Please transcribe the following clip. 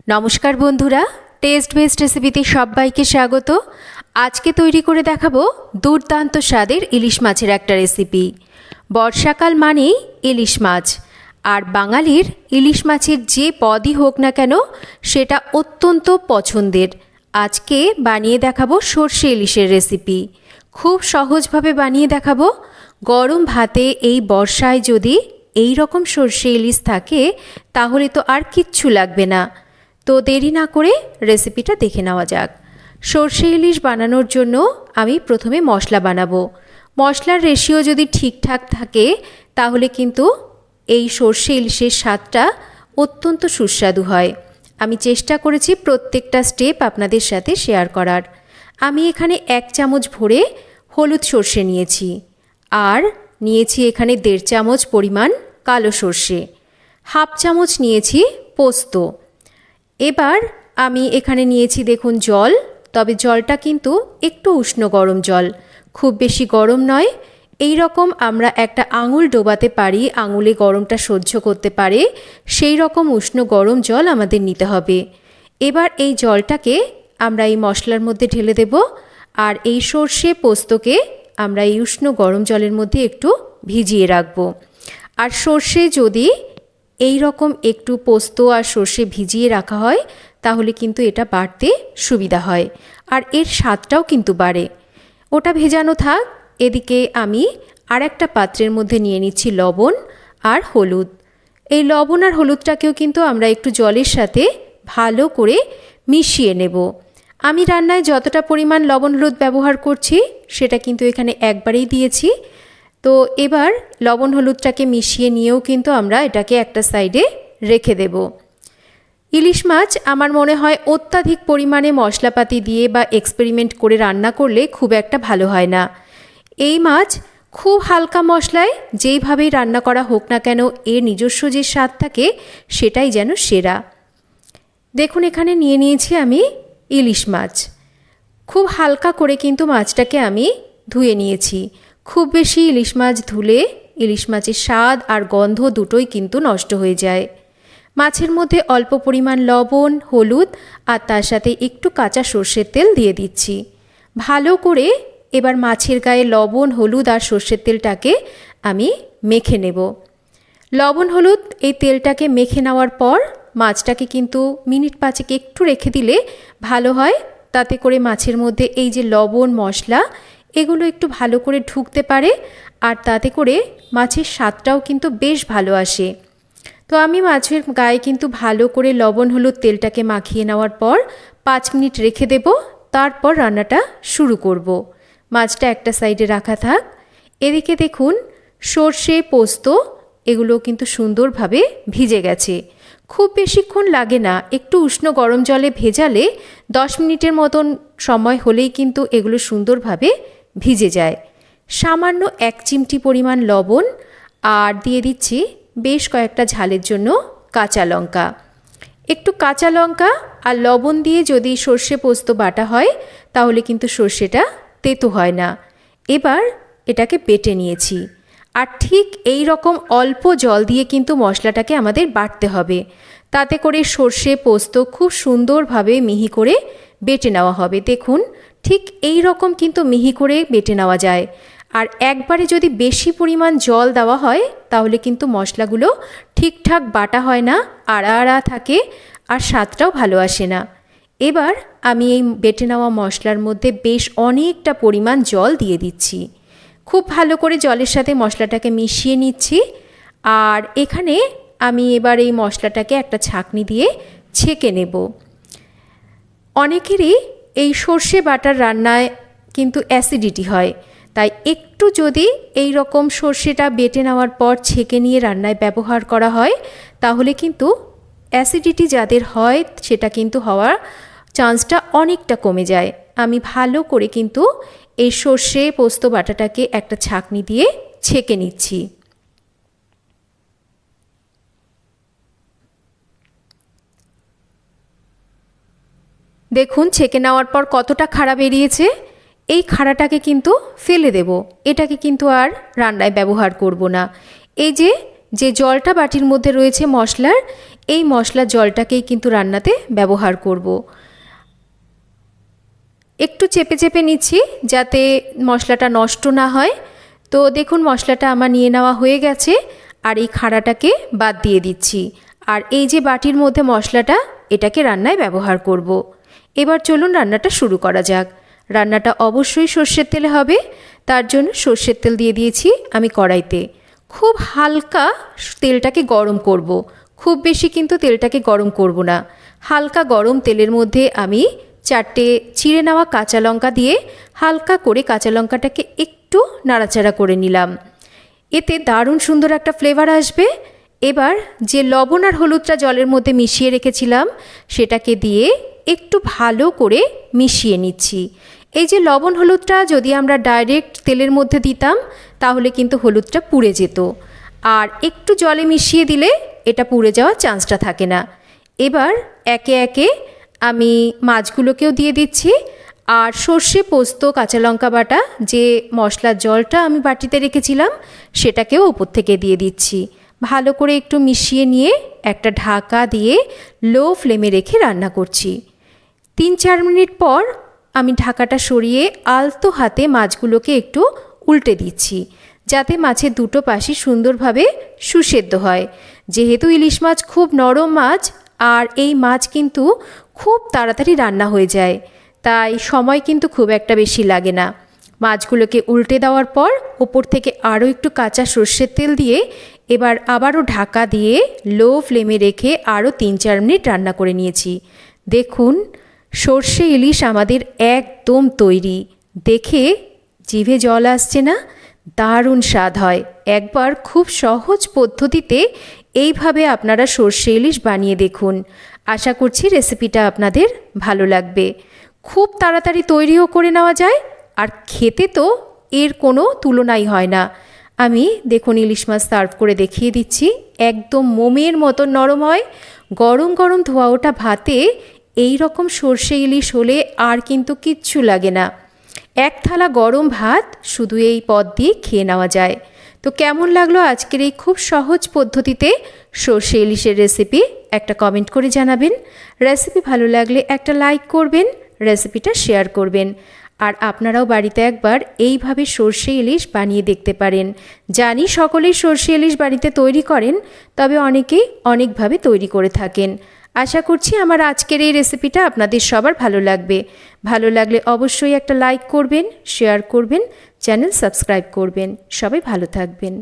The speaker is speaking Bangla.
নমস্কার বন্ধুরা, টেস্ট বেস্ট রেসিপিতে সবাইকে স্বাগত। আজকে তৈরি করে দেখাবো দুর্দান্ত স্বাদের ইলিশ মাছের একটা রেসিপি। বর্ষাকাল মানেই ইলিশ মাছ, আর বাঙালির ইলিশ মাছের যে পদই হোক না কেন সেটা অত্যন্ত পছন্দের। আজকে বানিয়ে দেখাবো সর্ষে ইলিশের রেসিপি। খুব সহজভাবে বানিয়ে দেখাবো। গরম ভাতে এই বর্ষায় যদি এই রকম সর্ষে ইলিশ থাকে তাহলে তো আর কিচ্ছু লাগবে না। তো দেরি না করে রেসিপিটা দেখে নেওয়া যাক। সর্ষে ইলিশ বানানোর জন্য আমি প্রথমে মশলা বানাবো। মশলার রেশিও যদি ঠিকঠাক থাকে তাহলে কিন্তু এই সর্ষে ইলিশের স্বাদটা অত্যন্ত সুস্বাদু হয়। আমি চেষ্টা করেছি প্রত্যেকটা স্টেপ আপনাদের সাথে শেয়ার করার। আমি এখানে 1 চামচ ভরে হলুদ সর্ষে নিয়েছি, আর নিয়েছি এখানে 1.5 চামচ পরিমাণ কালো সর্ষে, 1/2 চামচ নিয়েছি পোস্ত। এবার আমি এখানে নিয়েছি দেখুন জল, তবে জলটা কিন্তু একটু উষ্ণ গরম জল, খুব বেশি গরম নয়। এই রকম আমরা একটা আঙুল ডোবাতে পারি, আঙুলে গরমটা সহ্য করতে পারে সেই রকম উষ্ণ গরম জল আমাদের নিতে হবে। এবার এই জলটাকে আমরা এই মশলার মধ্যে ঢেলে দেব, আর এই সর্ষে পোস্তকে আমরা এই উষ্ণ গরম জলের মধ্যে একটু ভিজিয়ে রাখব। আর সর্ষে যদি এই রকম একটু পোস্ত আর সর্ষে ভিজিয়ে রাখা হয় তাহলে কিন্তু এটা বাড়তে সুবিধা হয়, আর এর স্বাদটাও কিন্তু বাড়ে। ওটা ভেজানো থাক। এদিকে আমি আর একটা পাত্রের মধ্যে নিয়ে নিচ্ছি লবণ আর হলুদ। এই লবণ আর হলুদটাকেও কিন্তু আমরা একটু জলের সাথে ভালো করে মিশিয়ে নেব। আমি রান্নায় যতটা পরিমাণ লবণ হলুদ ব্যবহার করছি সেটা কিন্তু এখানে একবারেই দিয়েছি। তো এবার লবণ হলুদটাকে মিশিয়ে নিয়েও কিন্তু আমরা এটাকে একটা সাইডে রেখে দেব। ইলিশ মাছ আমার মনে হয় অত্যাধিক পরিমাণে মশলাপাতি দিয়ে বা এক্সপেরিমেন্ট করে রান্না করলে খুব একটা ভালো হয় না। এই মাছ খুব হালকা মশলায় যেইভাবেই রান্না করা হোক না কেন এর নিজস্ব যে স্বাদ থাকে সেটাই যেন সেরা। দেখুন এখানে নিয়ে নিয়েছি আমি ইলিশ মাছ। খুব হালকা করে কিন্তু মাছটাকে আমি ধুয়ে নিয়েছি। খুব বেশি ইলিশ মাছ ধুলে ইলিশ মাছের স্বাদ আর গন্ধ দুটোই কিন্তু নষ্ট হয়ে যায়। মাছের মধ্যে অল্প পরিমাণ লবণ হলুদ আর তার সাথে একটু কাঁচা সর্ষের তেল দিয়ে দিচ্ছি। ভালো করে এবার মাছের গায়ে লবণ হলুদ আর সর্ষের তেলটাকে আমি মেখে নেব। লবণ হলুদ এই তেলটাকে মেখে নেওয়ার পর মাছটাকে কিন্তু মিনিট 5 একটু রেখে দিলে ভালো হয়। তাতে করে মাছের মধ্যে এই যে লবণ মশলা এগুলো একটু ভালো করে ঢুকতে পারে, আর তাতে করে মাছের স্বাদটাও কিন্তু বেশ ভালো আসে। তো আমি মাছের গায়ে কিন্তু ভালো করে লবণ হলুদ তেলটাকে মাখিয়ে নেওয়ার পর 5 মিনিট রেখে দেব। তারপর রান্নাটা শুরু করব। মাছটা একটা সাইডে রাখা থাক। এদিকে দেখুন সর্ষে পোস্ত এগুলো কিন্তু সুন্দরভাবে ভিজে গেছে। খুব বেশিক্ষণ লাগে না, একটু উষ্ণ গরম জলে ভেজালে 10 মিনিটের মতন সময় হলেই কিন্তু এগুলো সুন্দরভাবে ভিজে যায়। সামান্য 1 চিমটি পরিমাণ লবণ আর দিয়ে দিচ্ছি বেশ কয়েকটা ঝালের জন্য কাঁচা লঙ্কা। একটু কাঁচা লঙ্কা আর লবণ দিয়ে যদি সর্ষে পোস্ত বাটা হয় তাহলে কিন্তু সর্ষেটা তেতো হয় না। এবার এটাকে বেটে নিয়েছি, আর ঠিক এই রকম অল্প জল দিয়ে কিন্তু মশলাটাকে আমাদের বাটতে হবে। তাতে করে সর্ষে পোস্ত খুব সুন্দরভাবে মিহি করে বেটে নেওয়া হবে। দেখুন ঠিক এই রকম কিন্তু মিহি করে বেটে নেওয়া যায়। আর একবারে যদি বেশি পরিমাণ জল দেওয়া হয় তাহলে কিন্তু মশলাগুলো ঠিকঠাক বাটা হয় না, আড়া আড়া থাকে, আর স্বাদটাও ভালো আসে না। এবার আমি এই বেটে নেওয়া মশলার মধ্যে বেশ অনেকটা পরিমাণ জল দিয়ে দিচ্ছি। খুব ভালো করে জলের সাথে মশলাটাকে মিশিয়ে নিচ্ছি। আর এখানে আমি এবার এই মশলাটাকে একটা ছাঁকনি দিয়ে ছেঁকে নেব। অনেকেরই এই সর্ষে বাটার রান্নায় কিন্তু অ্যাসিডিটি হয়, তাই একটু যদি এই রকম সর্ষেটা বেটে নেওয়ার পর ছেঁকে নিয়ে রান্নায় ব্যবহার করা হয় তাহলে কিন্তু অ্যাসিডিটি যাদের হয় সেটা কিন্তু হওয়ার চান্সটা অনেকটা কমে যায়। আমি ভালো করে কিন্তু এই সর্ষে পোস্ত বাটাটাকে একটা ছাঁকনি দিয়ে ছেঁকে নিচ্ছি। দেখুন ছেঁকে নেওয়ার পর কতটা খাড়া বেরিয়েছে। এই খাড়াটাকে কিন্তু ফেলে দেব, এটাকে কিন্তু আর রান্নায় ব্যবহার করব না। এই যে জলটা বাটির মধ্যে রয়েছে মশলার, এই মশলার জলটাকেই কিন্তু রান্নাতে ব্যবহার করব। একটু চেপে চেপে নিচ্ছি যাতে মশলাটা নষ্ট না হয়। তো দেখুন মশলাটা আমার নিয়ে নেওয়া হয়ে গেছে, আর এই খাড়াটাকে বাদ দিয়ে দিচ্ছি। আর এই যে বাটির মধ্যে মশলাটা, এটাকে রান্নায় ব্যবহার করব। এবার চলুন রান্নাটা শুরু করা যাক। রান্নাটা অবশ্যই সর্ষের তেলে হবে, তার জন্য সর্ষের তেল দিয়ে দিয়েছি আমি কড়াইতে। খুব হালকা তেলটাকে গরম করব, খুব বেশি কিন্তু তেলটাকে গরম করব না। হালকা গরম তেলের মধ্যে আমি 4টে চিড়ে নেওয়া কাঁচা লঙ্কা দিয়ে হালকা করে কাঁচা লঙ্কাটাকে একটু নাড়াচাড়া করে নিলাম। এতে দারুণ সুন্দর একটা ফ্লেভার আসবে। এবার যে লবণ আর হলুদটা জলের মধ্যে মিশিয়ে রেখেছিলাম সেটাকে দিয়ে একটু ভালো করে মিশিয়ে নিচ্ছি। এই যে লবণ হলুদটা যদি আমরা ডাইরেক্ট তেলের মধ্যে দিতাম তাহলে কিন্তু হলুদটা পুড়ে যেত, আর একটু জলে মিশিয়ে দিলে এটা পুড়ে যাওয়ার চান্সটা থাকে না। এবার একে একে আমি মাছগুলোকেও দিয়ে দিচ্ছি, আর সর্ষে পোস্ত কাঁচা লঙ্কা বাটা যে মশলার জলটা আমি বাটিতে রেখেছিলাম সেটাকেও উপর থেকে দিয়ে দিচ্ছি। ভালো করে একটু মিশিয়ে নিয়ে একটা ঢাকা দিয়ে লো ফ্লেমে রেখে রান্না করছি। 3-4 মিনিট পর আমি ঢাকাটা সরিয়ে আলতো হাতে মাছগুলোকে একটু উল্টে দিচ্ছি, যাতে মাছের দুটো পাশই সুন্দরভাবে সুসেদ্ধ হয়। যেহেতু ইলিশ মাছ খুব নরম মাছ, আর এই মাছ কিন্তু খুব তাড়াতাড়ি রান্না হয়ে যায়, তাই সময় কিন্তু খুব একটা বেশি লাগে না। মাছগুলোকে উল্টে দেওয়ার পর ওপর থেকে আরও একটু কাঁচা সর্ষের তেল দিয়ে এবার আবারও ঢাকা দিয়ে লো ফ্লেমে রেখে আরও 3-4 মিনিট রান্না করে নিয়েছি। দেখুন সর্ষে ইলিশ আমাদের একদম তৈরি। দেখে জিভে জল আসছে না? দারুণ স্বাদ হয়। একবার খুব সহজ পদ্ধতিতে এইভাবে আপনারা সর্ষে ইলিশ বানিয়ে দেখুন। আশা করছি রেসিপিটা আপনাদের ভালো লাগবে। খুব তাড়াতাড়ি তৈরিও করে নেওয়া যায়, আর খেতে তো এর কোনো তুলনাই হয় না। আমি দেখুন ইলিশ মাছ সার্ভ করে দেখিয়ে দিচ্ছি। একদম মোমের মতো নরম হয়। গরম গরম ধোয়া ওঠা ভাতে এই রকম সর্ষে ইলিশ হলে আর কিন্তু কিচ্ছু লাগে না। এক থালা গরম ভাত শুধু এই পদ দিয়ে খেয়ে নেওয়া যায়। তো কেমন লাগলো আজকের এই খুব সহজ পদ্ধতিতে সর্ষে ইলিশের রেসিপি? একটা কমেন্ট করে জানাবেন। রেসিপি ভালো লাগলে একটা লাইক করবেন, রেসিপিটা শেয়ার করবেন। আর আপনারাও বাড়িতে একবার এইভাবে সর্ষে ইলিশ বানিয়ে দেখতে পারেন। জানি সকলেই সর্ষে ইলিশ বাড়িতে তৈরি করেন, তবে অনেকেই অনেকভাবে তৈরি করে থাকেন। আশা করছি আমার আজকের এই রেসিপিটা আপনাদের সবার ভালো লাগবে। ভালো লাগলে অবশ্যই একটা লাইক করবেন, শেয়ার করবেন, চ্যানেল সাবস্ক্রাইব করবেন। সবাই ভালো থাকবেন।